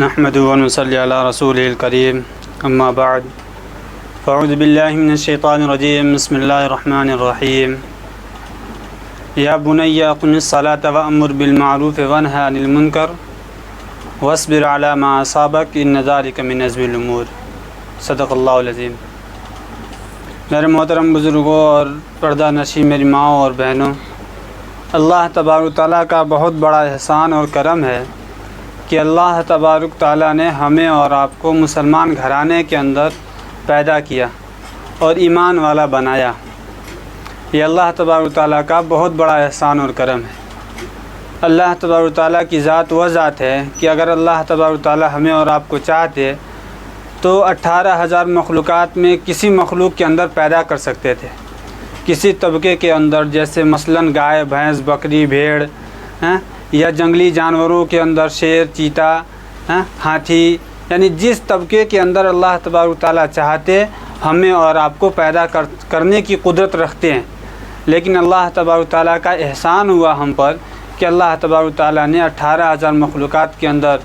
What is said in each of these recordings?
نحمده ونصلي على رسوله الكريم اما بعد فاعوذ بالله من الشيطان الرجيم بسم الله الرحمن الرحيم يا بني أقم الصلاة وأمر بالمعروف وانهى عن المنكر واصبر على ما أصابك إن ذلك من عزم الأمور صدق اللہ العظیم۔ میرے محترم بزرگوں اور پردہ نشین میری ماں اور بہنوں، اللہ تبارک تعالیٰ کا بہت بڑا احسان اور کرم ہے کہ اللہ تبارک تعالیٰ نے ہمیں اور آپ کو مسلمان گھرانے کے اندر پیدا کیا اور ایمان والا بنایا۔ یہ اللہ تبارک تعالیٰ کا بہت بڑا احسان اور کرم ہے۔ اللہ تبارک تعالیٰ کی ذات وہ ذات ہے کہ اگر اللہ تبارک تعالیٰ ہمیں اور آپ کو چاہتے تو 18,000 مخلوقات میں کسی مخلوق کے اندر پیدا کر سکتے تھے، کسی طبقے کے اندر، جیسے مثلاً گائے، بھینس، بکری، بھیڑ، یا جنگلی جانوروں کے اندر شیر، چیتا، ہاتھی، یعنی جس طبقے کے اندر اللہ تبارک تعالیٰ چاہتے ہمیں اور آپ کو پیدا کرنے کی قدرت رکھتے ہیں۔ لیکن اللہ تبارک تعالیٰ کا احسان ہوا ہم پر کہ اللہ تبارک تعالیٰ نے 18,000 مخلوقات کے اندر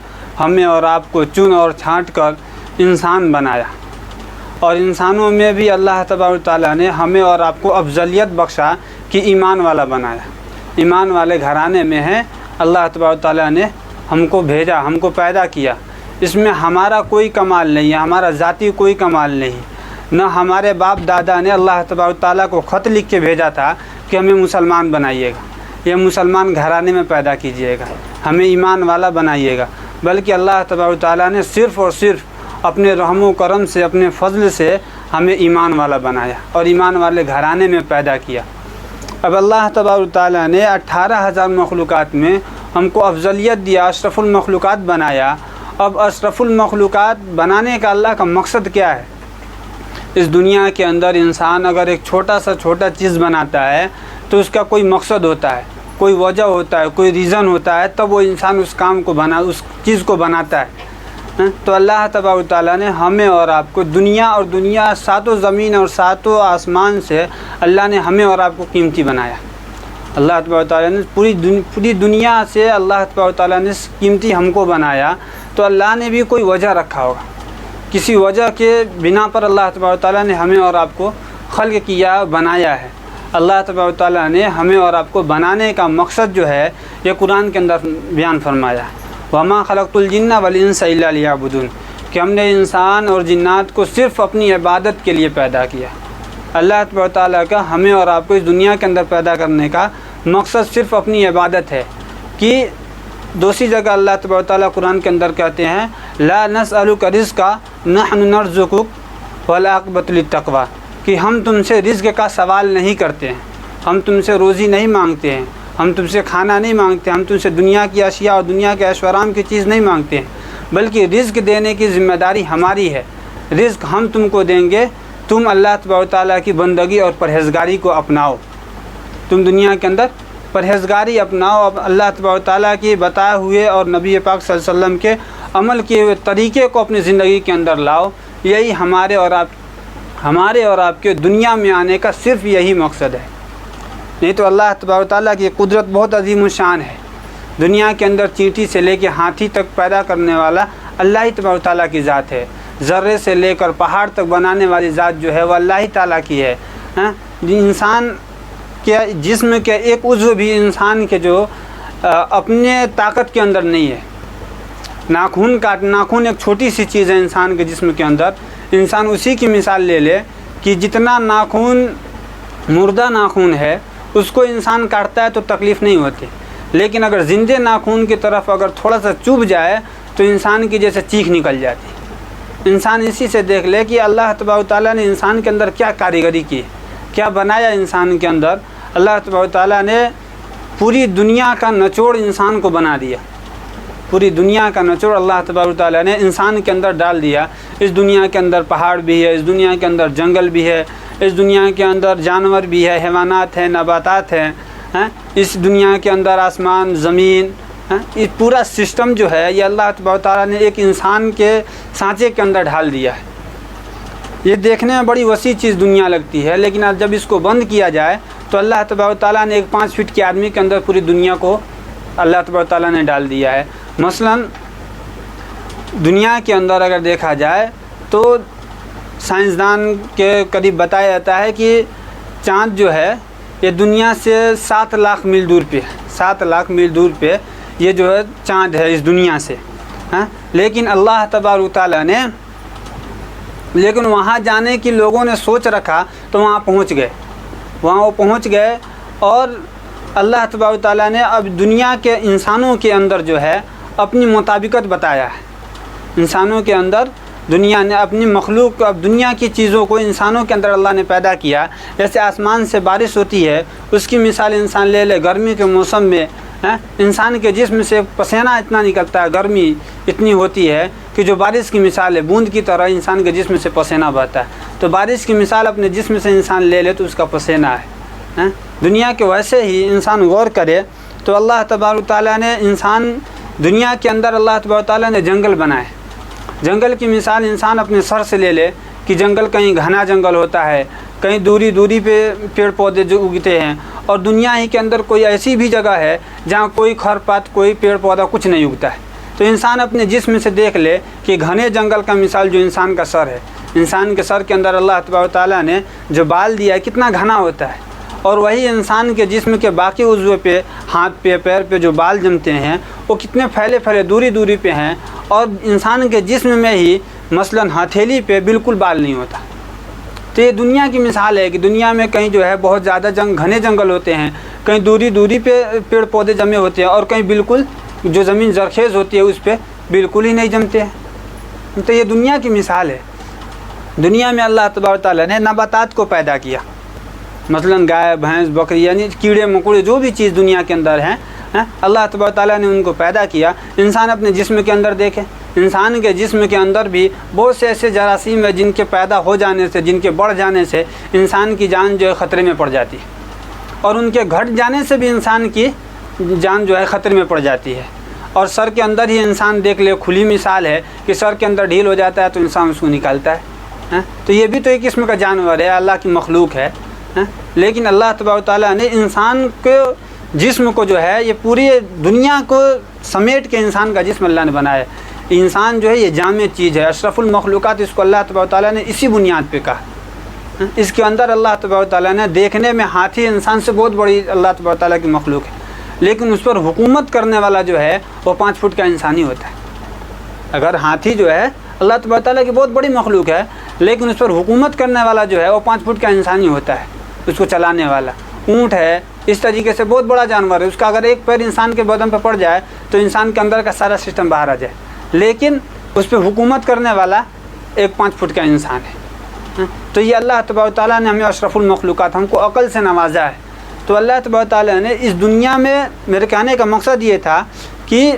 ہمیں اور آپ کو چن اور چھانٹ کر انسان بنایا، اور انسانوں میں بھی اللہ تبارک تعالیٰ نے ہمیں اور آپ کو افضلیت بخشا کہ ایمان والا بنایا۔ ایمان والے گھرانے میں ہے اللہ تبارک تعالیٰ نے ہم کو بھیجا، ہم کو پیدا کیا۔ اس میں ہمارا کوئی کمال نہیں ہے، ہمارا ذاتی کوئی کمال نہیں، نہ ہمارے باپ دادا نے اللہ تبارک تعالیٰ کو خط لکھ کے بھیجا تھا کہ ہمیں مسلمان بنائیے گا، یہ مسلمان گھرانے میں پیدا کیجیے گا، ہمیں ایمان والا بنائیے گا، بلکہ اللہ تبارک تعالیٰ نے صرف اور صرف اپنے رحم و کرم سے، اپنے فضل سے ہمیں ایمان والا بنایا اور ایمان والے گھرانے میں پیدا کیا۔ اب اللہ تبارک تعالیٰ نے 18,000 مخلوقات میں ہم کو افضلیت دیا، اشرف المخلوقات بنایا۔ اب اشرف المخلوقات بنانے کا اللہ کا مقصد کیا ہے؟ اس دنیا کے اندر انسان اگر ایک چھوٹا چیز بناتا ہے تو اس کا کوئی مقصد ہوتا ہے، کوئی وجہ ہوتا ہے، کوئی ریزن ہوتا ہے، تب وہ انسان اس کام کو اس چیز کو بناتا ہے۔ تو اللہ تبارک تعالیٰ نے ہمیں اور آپ کو دنیا ساتوں زمین اور ساتوں آسمان سے اللہ نے ہمیں اور آپ کو قیمتی بنایا۔ اللہ تبارک تعالیٰ نے پوری دنیا سے اللہ تبارک تعالیٰ نے قیمتی ہم کو بنایا، تو اللہ نے بھی کوئی وجہ رکھا ہوگا، کسی وجہ کے بنا پر اللہ تبارک تعالیٰ نے ہمیں اور آپ کو خلق کیا، بنایا ہے۔ اللہ تبارک تعالیٰ نے ہمیں اور آپ کو بنانے کا مقصد جو ہے یہ قرآن کے اندر بیان فرمایا ہے، وَمَا خَلَقْتُ الْجِنَّ وَالْإِنسَ إِلَّا لِيَعْبُدُونِ، کہ ہم نے انسان اور جنات کو صرف اپنی عبادت کے لیے پیدا کیا۔ اللہ تبارک تعالیٰ کا ہمیں اور آپ کو اس دنیا کے اندر پیدا کرنے کا مقصد صرف اپنی عبادت ہے، کہ دوسری جگہ اللہ تبارک تعالیٰ قرآن کے اندر کہتے ہیں لا نسألک رزقا نحن نرزقک والعاقبۃ للتقویٰ، کہ ہم تم سے رزق کا سوال نہیں کرتے ہیں، ہم تم سے روزی نہیں مانگتے ہیں، ہم تم سے کھانا نہیں مانگتے، ہم تم سے دنیا کی اشیاء اور دنیا کے عیش و آرام کی چیز نہیں مانگتے ہیں، بلکہ رزق دینے کی ذمہ داری ہماری ہے۔ رزق ہم تم کو دیں گے، تم اللہ تبارک تعالیٰ کی بندگی اور پرہیزگاری کو اپناؤ، تم دنیا کے اندر پرہیزگاری اپناؤ، اللہ تبارک تعالیٰ کی بتائے ہوئے اور نبی پاک صلی اللہ علیہ وسلم کے عمل کیے ہوئے طریقے کو اپنی زندگی کے اندر لاؤ۔ یہی ہمارے اور آپ کے دنیا میں آنے کا صرف یہی مقصد ہے۔ نہیں تو اللہ تبارک تعالیٰ کی قدرت بہت عظیم الشان ہے۔ دنیا کے اندر چینٹی سے لے کے ہاتھی تک پیدا کرنے والا اللہ ہی تبارک تعالیٰ کی ذات ہے۔ ذرے سے لے کر پہاڑ تک بنانے والی ذات جو ہے وہ اللہ ہی تعالیٰ کی ہے۔ انسان کے جسم کے ایک عضو بھی انسان کے جو اپنے طاقت کے اندر نہیں ہے۔ ناخن ایک چھوٹی سی چیز ہے انسان کے جسم کے اندر، انسان اسی کی مثال لے لے کہ جتنا ناخن مردہ ناخن ہے اس کو انسان کاٹتا ہے تو تکلیف نہیں ہوتی، لیکن اگر زندے ناخن کی طرف اگر تھوڑا سا چبھ جائے تو انسان کی جیسے چیخ نکل جاتی۔ انسان اسی سے دیکھ لے کہ اللہ تبارک تعالیٰ نے انسان کے اندر کیا کاریگری کی، کیا بنایا انسان کے اندر۔ اللہ تبارک تعالیٰ نے پوری دنیا کا نچوڑ انسان کو بنا دیا، پوری دنیا کا نچوڑ اللہ تبارک تعالیٰ نے انسان کے اندر ڈال دیا۔ اس دنیا کے اندر پہاڑ بھی ہے، اس دنیا کے اندر جنگل بھی ہے، اس دنیا کے اندر جانور بھی ہے، حیوانات ہیں، نباتات ہیں، اس دنیا کے اندر آسمان، زمین، یہ پورا سسٹم جو ہے یہ اللہ تبارک تعالیٰ نے ایک انسان کے سانچے کے اندر ڈال دیا ہے۔ یہ دیکھنے میں بڑی وسیع چیز دنیا لگتی ہے، لیکن جب اس کو بند کیا جائے تو اللہ تبارک تعالیٰ نے ایک 5 فٹ کے آدمی کے اندر پوری دنیا کو اللہ تبارک تعالیٰ نے ڈال دیا ہے۔ مثلاً دنیا کے اندر اگر دیکھا جائے تو سائنسدان کے قریب بتایا جاتا ہے کہ چاند جو ہے یہ دنیا سے 7 لاکھ میل دور پہ ہے، 7 لاکھ میل دور پہ یہ جو ہے چاند ہے اس دنیا سے، ہاں۔ لیکن اللہ تبارک تعالیٰ نے لیکن وہاں جانے کی لوگوں نے سوچ رکھا تو وہاں پہنچ گئے، وہاں وہ پہنچ گئے، اور اللہ تبارک تعالیٰ نے اب دنیا کے انسانوں کے اندر جو ہے اپنی مطابقت بتایا ہے۔ انسانوں کے اندر دنیا نے اپنی مخلوق، اب دنیا کی چیزوں کو انسانوں کے اندر اللہ نے پیدا کیا۔ جیسے آسمان سے بارش ہوتی ہے، اس کی مثال انسان لے لے، گرمی کے موسم میں انسان کے جسم سے پسینہ اتنا نکلتا ہے، گرمی اتنی ہوتی ہے کہ جو بارش کی مثال ہے، بوند کی طرح انسان کے جسم سے پسینہ بہتا ہے۔ تو بارش کی مثال اپنے جسم سے انسان لے لے تو اس کا پسینہ ہے۔ دنیا کے ویسے ہی انسان غور کرے تو اللہ تبارک تعالیٰ نے دنیا کے اندر اللہ تبارک تعالیٰ نے جنگل بنائے۔ جنگل کی مثال انسان اپنے سر سے لے لے کہ جنگل کہیں گھنا جنگل ہوتا ہے، کہیں دوری دوری پہ پیڑ پودے جو اگتے ہیں، اور دنیا ہی کے اندر کوئی ایسی بھی جگہ ہے جہاں کوئی کھر پات، کوئی پیڑ پودا کچھ نہیں اگتا ہے۔ تو انسان اپنے جسم سے دیکھ لے کہ گھنے جنگل کا مثال جو انسان کا سر ہے، انسان کے سر کے اندر اللہ تبارک تعالیٰ نے جو بال دیا ہے کتنا گھنا ہوتا ہے، اور وہی انسان کے جسم کے باقی عضو پہ، ہاتھ پہ، پیر پہ جو بال جمتے ہیں وہ کتنے پھیلے پھیلے دوری دوری پہ ہیں، اور انسان کے جسم میں ہی مثلاً ہتھیلی پہ بالکل بال نہیں ہوتا۔ تو یہ دنیا کی مثال ہے کہ دنیا میں کہیں جو ہے بہت زیادہ گھنے جنگل ہوتے ہیں، کہیں دوری دوری پہ پیڑ پودے جمے ہوتے ہیں، اور کہیں بالکل جو زمین زرخیز ہوتی ہے اس پہ بالکل ہی نہیں جمتے ہیں۔ تو یہ دنیا کی مثال ہے۔ دنیا میں اللہ تبارک تعالیٰ نے نباتات کو پیدا کیا، مثلاً گائے، بھینس، بکری، یعنی کیڑے مکوڑے جو بھی چیز دنیا کے اندر ہیں، اللہ تبارک تعالیٰ نے ان کو پیدا کیا۔ انسان اپنے جسم کے اندر دیکھے، انسان کے جسم کے اندر بھی بہت سے ایسے جراثیم ہیں جن کے پیدا ہو جانے سے، جن کے بڑھ جانے سے انسان کی جان جو ہے خطرے میں پڑ جاتی ہے، اور ان کے گھٹ جانے سے بھی انسان کی جان جو ہے خطرے میں پڑ جاتی ہے۔ اور سر کے اندر ہی انسان دیکھ لے، کھلی مثال ہے کہ سر کے اندر ڈھیل ہو جاتا ہے تو انسان اس کو نکالتا ہے۔ تو یہ بھی تو ایک قسم کا جانور ہے، اللہ کی مخلوق ہے۔ لیکن اللہ تبارک تعالیٰ نے انسان کے جسم کو جو ہے یہ پوری دنیا کو سمیٹ کے انسان کا جسم اللہ نے بنایا ہے۔ انسان جو ہے یہ جامع چیز ہے، اشرف المخلوقات اس کو اللہ تبارک تعالیٰ نے اسی بنیاد پہ کہا۔ اس کے اندر اللہ تبارک تعالیٰ نے دیکھنے میں ہاتھی انسان سے بہت بڑی اللہ تبارک تعالیٰ کی مخلوق ہے، لیکن اس پر حکومت کرنے والا جو ہے وہ 5 فٹ کا انسانی ہوتا ہے۔ اگر ہاتھی جو ہے اللہ تبارک تعالیٰ کی بہت بڑی مخلوق ہے، لیکن اس پر حکومت کرنے والا جو ہے وہ 5 فٹ کا انسانی ہوتا ہے، اس کو چلانے والا۔ اونٹ ہے اس طریقے سے بہت بڑا جانور ہے، اس کا اگر ایک پیر انسان کے بدن پہ پڑ جائے تو انسان کے اندر کا سارا سسٹم باہر آ جائے، لیکن اس پہ حکومت کرنے والا ایک 5 فٹ کا انسان ہے۔ تو یہ اللہ تبارک تعالیٰ نے ہمیں اشرف المخلوقات، ہم کو عقل سے نوازا ہے۔ تو اللہ تبارک تعالیٰ نے اس دنیا میں، میرے کہنے کا مقصد یہ تھا کہ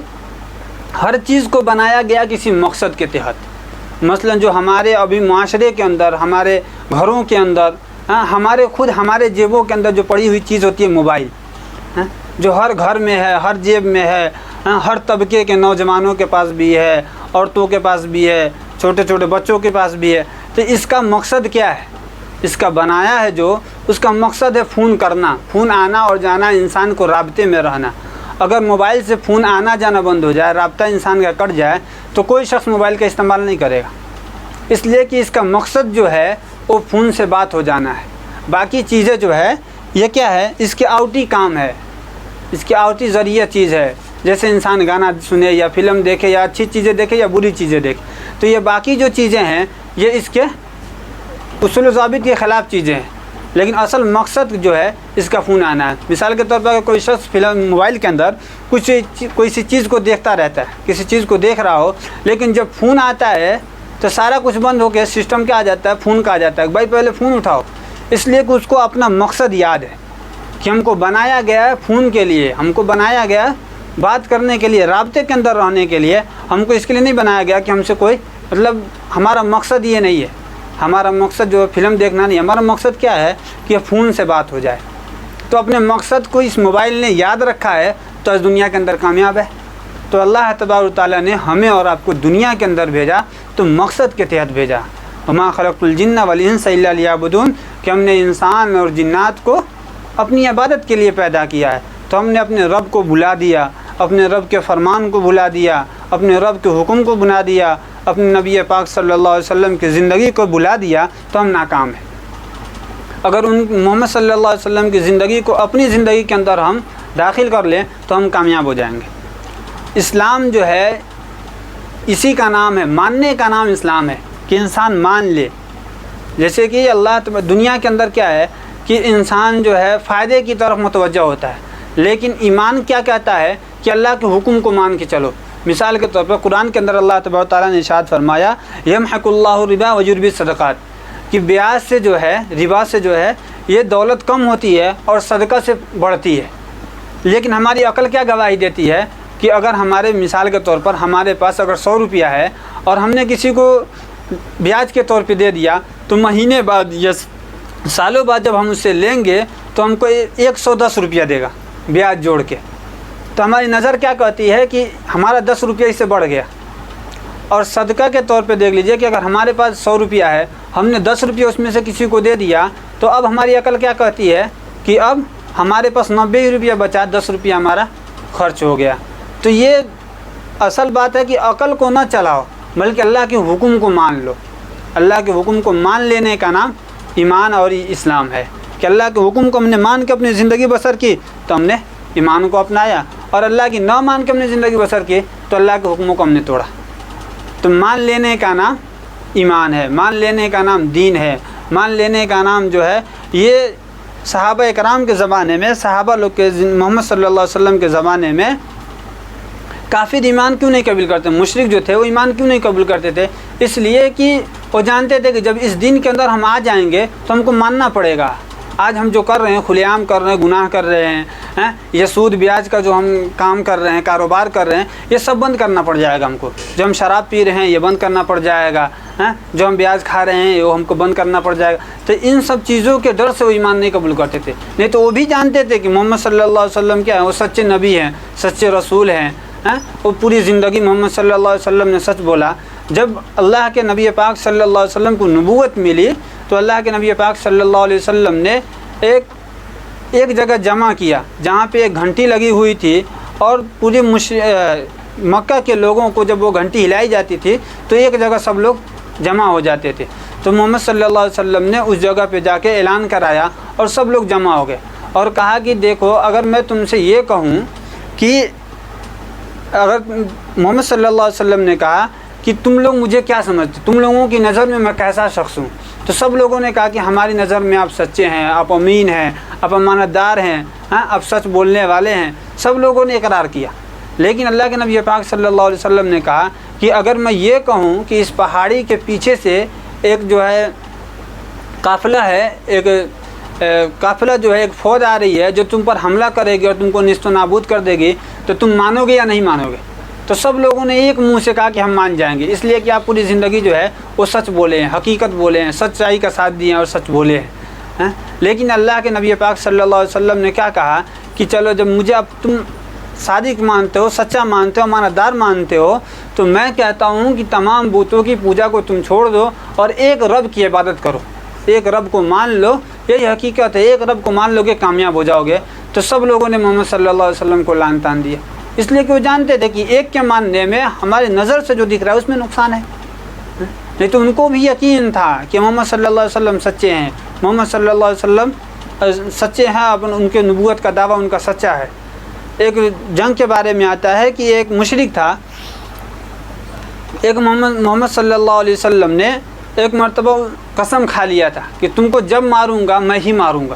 ہر چیز کو بنایا گیا کسی مقصد کے تحت۔ مثلا جو ہمارے ابھی معاشرے کے اندر، ہمارے گھروں کے اندر، ہمارے جیبوں کے اندر جو پڑی ہوئی چیز ہوتی ہے موبائل، جو ہر گھر میں ہے، ہر جیب میں ہے، ہر طبقے کے نوجوانوں کے پاس بھی ہے، عورتوں کے پاس بھی ہے، چھوٹے چھوٹے بچوں کے پاس بھی ہے۔ تو اس کا مقصد کیا ہے؟ اس کا بنایا ہے جو، اس کا مقصد ہے فون کرنا، فون آنا اور جانا، انسان کو رابطے میں رہنا۔ اگر موبائل سے فون آنا جانا بند ہو جائے، رابطہ انسان کا کٹ جائے، تو کوئی شخص موبائل کا استعمال نہیں کرے گا، اس لیے کہ اس کا مقصد جو ہے وہ فون سے بات ہو جانا ہے۔ باقی چیزیں جو ہے یہ کیا ہے؟ اس کے آؤٹی کام ہے، اس کی آؤٹی ذریعہ چیز ہے، جیسے انسان گانا سنے یا فلم دیکھے یا اچھی چیزیں دیکھے یا بری چیزیں دیکھے۔ تو یہ باقی جو چیزیں ہیں یہ اس کے اصول و ضابط کے خلاف چیزیں ہیں، لیکن اصل مقصد جو ہے اس کا فون آنا ہے۔ مثال کے طور پر کوئی شخص موبائل کے اندر کوئی سی چیز کو دیکھتا رہتا ہے، کسی چیز کو دیکھ رہا ہو، لیکن جب فون آتا ہے تو سارا کچھ بند ہو کے سسٹم کیا آ جاتا ہے؟ فون کا آ جاتا ہے، بھائی پہلے فون اٹھاؤ۔ اس لیے کہ اس کو اپنا مقصد یاد ہے کہ ہم کو بنایا گیا ہے فون کے لیے، ہم کو بنایا گیا بات کرنے کے لیے، رابطے کے اندر رہنے کے لیے۔ ہم کو اس کے لیے نہیں بنایا گیا کہ ہم سے کوئی، مطلب ہمارا مقصد یہ نہیں ہے، ہمارا مقصد جو فلم دیکھنا نہیں، ہمارا مقصد کیا ہے کہ فون سے بات ہو جائے۔ تو اپنے مقصد کو اس موبائل نے یاد رکھا ہے تو اس دنیا کے اندر کامیاب ہے۔ تو اللہ تبارک تعالیٰ نے ہمیں اور آپ کو دنیا کے اندر بھیجا تو مقصد کے تحت بھیجا۔ وما خلقت الجن والانس الا لیعبدون، کہ ہم نے انسان اور جنات کو اپنی عبادت کے لیے پیدا کیا ہے۔ تو ہم نے اپنے رب کو بھلا دیا، اپنے رب کے فرمان کو بھلا دیا، اپنے رب کے حکم کو بنا دیا، اپنے نبی پاک صلی اللہ علیہ وسلم کی زندگی کو بلا دیا تو ہم ناکام ہیں۔ اگر ان محمد صلی اللہ علیہ وسلم کی زندگی کو اپنی زندگی کے اندر ہم داخل کر لیں تو ہم کامیاب ہو جائیں گے۔ اسلام جو ہے اسی کا نام ہے، ماننے کا نام اسلام ہے کہ انسان مان لے۔ جیسے کہ دنیا کے اندر کیا ہے کہ انسان جو ہے فائدے کی طرف متوجہ ہوتا ہے، لیکن ایمان کیا کہتا ہے کہ اللہ کے حکم کو مان کے چلو۔ مثال کے طور پر قرآن کے اندر اللہ تبارک و تعالیٰ نے ارشاد فرمایا یمحق اللہ الربا ویربی الصدقات، کہ بیاج سے جو ہے، ربا سے جو ہے یہ دولت کم ہوتی ہے اور صدقہ سے بڑھتی ہے۔ لیکن ہماری عقل کیا گواہی دیتی ہے کہ اگر ہمارے مثال کے طور پر ہمارے پاس اگر 100 روپیہ ہے اور ہم نے کسی کو بیاج کے طور پہ دے دیا تو مہینے بعد یا سالوں بعد جب ہم اس سے لیں گے تو ہم کو 110 روپیہ دے گا بیاج جوڑ کے، تو ہماری نظر کیا کہتی ہے کہ ہمارا 10 روپیہ اس سے بڑھ گیا۔ اور صدقہ کے طور پہ دیکھ لیجئے کہ اگر ہمارے پاس 100 روپیہ ہے، ہم نے 10 روپیہ اس میں سے کسی کو دے دیا تو اب ہماری عقل کیا کہتی ہے کہ اب ہمارے پاس 90 روپیہ بچا، 10 روپیہ ہمارا خرچ ہو گیا۔ تو یہ اصل بات ہے کہ عقل کو نہ چلاؤ بلکہ اللہ کے حکم کو مان لو۔ اللہ کے حکم کو مان لینے کا نام ایمان اور اسلام ہے کہ اللہ کے حکم کو ہم نے مان کے اپنی زندگی بسر کی تو ہم نے ایمان کو اپنایا، اور اللہ کی نہ مان کے ہم نے زندگی بسر کی تو اللہ کے حکموں کو ہم نے توڑا۔ تو مان لینے کا نام ایمان ہے، مان لینے کا نام دین ہے، مان لینے کا نام جو ہے یہ صحابہ اکرام کے زمانے میں، صحابہ لوگ کے محمد صلی اللہ علیہ وسلم کے زمانے میں کافر ایمان کیوں نہیں قبول کرتے؟ مشرک جو تھے وہ ایمان کیوں نہیں قبول کرتے تھے؟ اس لیے کہ وہ جانتے تھے کہ جب اس دین کے اندر ہم آ جائیں گے تو ہم کو ماننا پڑے گا۔ آج ہم جو کر رہے ہیں، کھلے عام کر رہے ہیں، گناہ کر رہے ہیں، یہ سود بیاج کا جو ہم کام کر رہے ہیں، کاروبار کر رہے ہیں، یہ سب بند کرنا پڑ جائے گا ہم کو۔ جو ہم شراب پی رہے ہیں یہ بند کرنا پڑ جائے گا، جو ہم بیاج کھا رہے ہیں وہ ہم کو بند کرنا پڑ جائے گا۔ تو ان سب چیزوں کے ڈر سے وہ ایمان نہیں قبول کرتے تھے، نہیں تو وہ بھی جانتے تھے کہ محمد صلی اللہ علیہ وسلم کیا ہے، وہ سچے نبی ہیں، سچے رسول ہیں۔ وہ پوری زندگی محمد صلی اللہ علیہ وسلم نے سچ بولا۔ جب اللہ کے نبی پاک صلی اللہ علیہ وسلم کو نبوت ملی تو اللہ کے نبی پاک صلی اللہ علیہ وسلم نے ایک جگہ جمع کیا جہاں پہ ایک گھنٹی لگی ہوئی تھی، اور پوری مکہ کے لوگوں کو جب وہ گھنٹی ہلائی جاتی تھی تو ایک جگہ سب لوگ جمع ہو جاتے تھے۔ تو محمد صلی اللہ علیہ وسلم نے اس جگہ پہ جا کے اعلان کرایا اور سب لوگ جمع ہو گئے، اور کہا کہ دیکھو اگر میں تم سے یہ کہوں کہ اگر محمد صلی اللہ علیہ وسلم نے کہا کہ تم لوگ مجھے کیا سمجھتے، تم لوگوں کی نظر میں کیسا شخص ہوں، تو سب لوگوں نے کہا کہ ہماری نظر میں آپ سچے ہیں، آپ امین ہیں، آپ امانت دار ہیں، آپ سچ بولنے والے ہیں۔ سب لوگوں نے اقرار کیا۔ لیکن اللہ کے نبی پاک صلی اللہ علیہ وسلم نے کہا کہ اگر میں یہ کہوں کہ اس پہاڑی کے پیچھے سے ایک جو ہے قافلہ ہے، ایک قافلہ جو ہے، ایک فوج آ رہی ہے جو تم پر حملہ کرے گی اور تم کو نیست و نابود کر دے گی، تو تم مانو گے یا نہیں مانو گے؟ تو سب لوگوں نے ایک منہ سے کہا کہ ہم مان جائیں گے، اس لیے کہ آپ پوری زندگی جو ہے وہ سچ بولے ہیں، حقیقت بولے ہیں، سچائی کا ساتھ دیے ہیں اور سچ بولے ہیں۔ لیکن اللہ کے نبی پاک صلی اللہ علیہ وسلم نے کیا کہا کہ چلو جب مجھے اب تم صادق مانتے ہو، سچا مانتے ہو، امانت دار مانتے ہو، تو میں کہتا ہوں کہ تمام بتوں کی پوجا کو تم چھوڑ دو اور ایک رب کی عبادت کرو، ایک رب کو مان لو، یہی حقیقت ہے، ایک رب کو مان لو گے کامیاب ہو جاؤ گے۔ تو سب لوگوں نے محمد صلی اللہ علیہ وسلم کو لعن تان دیا، اس لیے کہ وہ جانتے تھے کہ ایک کے ماننے میں ہماری نظر سے جو دکھ رہا ہے اس میں نقصان ہے۔ نہیں تو ان کو بھی یقین تھا کہ محمد صلی اللہ علیہ وسلم سچے ہیں، محمد صلی اللہ علیہ وسلم سچے ہیں، ان کے نبوت کا دعویٰ ان کا سچا ہے۔ ایک جنگ کے بارے میں آتا ہے کہ ایک مشرک تھا، ایک محمد صلی اللہ علیہ وسلم نے ایک مرتبہ قسم کھا لیا تھا کہ تم کو جب ماروں گا میں ہی ماروں گا،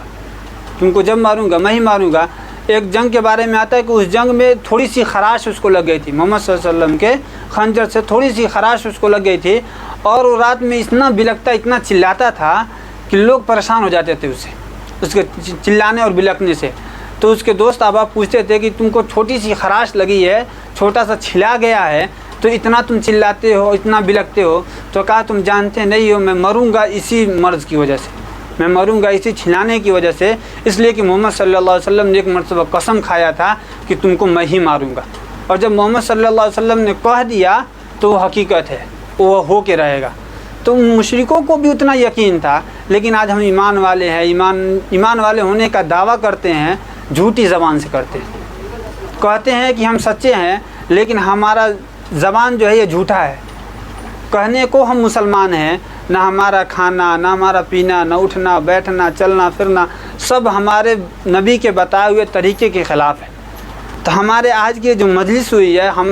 تم کو جب ماروں گا میں ہی ماروں گا۔ ایک جنگ کے بارے میں آتا ہے کہ اس جنگ میں تھوڑی سی خراش اس کو لگ گئی تھی، محمد صلی اللہ علیہ وسلم کے خنجر سے تھوڑی سی خراش اس کو لگ گئی تھی، اور وہ رات میں اتنا بلکتا، اتنا چلاتا تھا کہ لوگ پریشان ہو جاتے تھے اس کے چلانے اور بلکنے سے۔ تو اس کے دوست احباب پوچھتے تھے کہ تم کو چھوٹی سی خراش لگی ہے، چھوٹا سا چھلا گیا ہے، تو اتنا تم چلاتے ہو، اتنا بلکتے ہو؟ تو کہا تم جانتے نہیں ہو میں مروں گا اسی مرض کی وجہ سے، میں مروں گا اسی چھلانے کی وجہ سے، اس لیے کہ محمد صلی اللہ علیہ وسلم نے ایک مرتبہ قسم کھایا تھا کہ تم کو میں ہی ماروں گا، اور جب محمد صلی اللہ علیہ وسلم نے کہہ دیا تو وہ حقیقت ہے، وہ ہو کے رہے گا۔ تو مشرکوں کو بھی اتنا یقین تھا، لیکن آج ہم ایمان والے ہیں، ایمان والے ہونے کا دعویٰ کرتے ہیں، جھوٹی زبان سے کرتے ہیں، کہتے ہیں کہ ہم سچے ہیں، لیکن ہمارا زبان جو ہے یہ جھوٹا ہے، کہنے کو ہم مسلمان ہیں، نہ ہمارا کھانا، نہ ہمارا پینا، نہ اٹھنا بیٹھنا چلنا پھرنا سب ہمارے نبی کے بتائے ہوئے طریقے کے خلاف ہے۔ تو ہمارے آج کی جو مجلس ہوئی ہے، ہم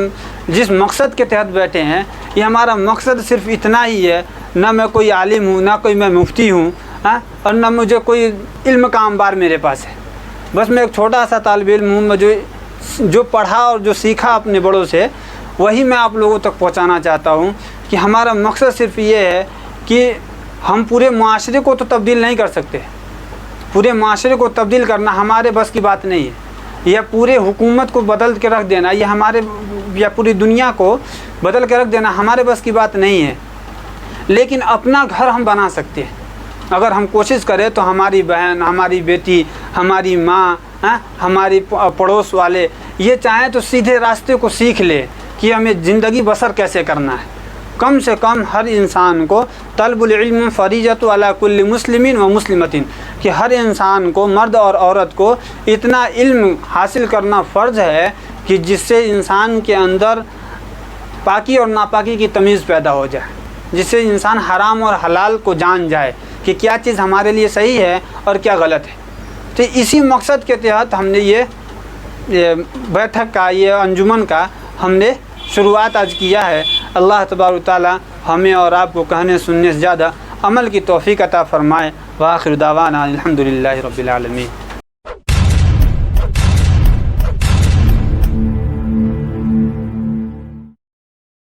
جس مقصد کے تحت بیٹھے ہیں، یہ ہمارا مقصد صرف اتنا ہی ہے، نہ میں کوئی عالم ہوں، نہ کوئی میں مفتی ہوں، اور نہ مجھے کوئی علم کا انبار میرے پاس ہے۔ بس میں ایک چھوٹا سا طالب علم ہوں، میں جو پڑھا اور جو سیکھا اپنے بڑوں سے وہی میں آپ لوگوں تک پہنچانا چاہتا ہوں کہ ہمارا مقصد صرف یہ ہے کہ ہم پورے معاشرے کو تو تبدیل نہیں کر سکتے، پورے معاشرے کو تبدیل کرنا ہمارے بس کی بات نہیں ہے، یا پورے حکومت کو بدل کے رکھ دینا یا پوری دنیا کو بدل کے رکھ دینا ہمارے بس کی بات نہیں ہے، لیکن اپنا گھر ہم بنا سکتے ہیں اگر ہم کوشش کریں تو۔ ہماری بہن، ہماری بیٹی، ہماری ماں، ہماری پڑوس والے یہ چاہیں تو سیدھے راستے کو سیکھ لے کہ ہمیں زندگی بسر کیسے کرنا ہے۔ کم سے کم ہر انسان کو طلب العلم فریضۃ علی کل مسلم و مسلمۃ، کہ ہر انسان کو، مرد اور عورت کو اتنا علم حاصل کرنا فرض ہے کہ جس سے انسان کے اندر پاکی اور ناپاکی کی تمیز پیدا ہو جائے، جس سے انسان حرام اور حلال کو جان جائے کہ کیا چیز ہمارے لیے صحیح ہے اور کیا غلط ہے۔ تو اسی مقصد کے تحت ہم نے یہ بیٹھک کا، یہ انجمن کا ہم نے شروعات آج کیا ہے۔ اللہ تبارک و تعالی ہمیں اور آپ کو کہنے سننے سے زیادہ عمل کی توفیق عطا فرمائے۔ وآخر دعوانا الحمدللہ رب العالمین۔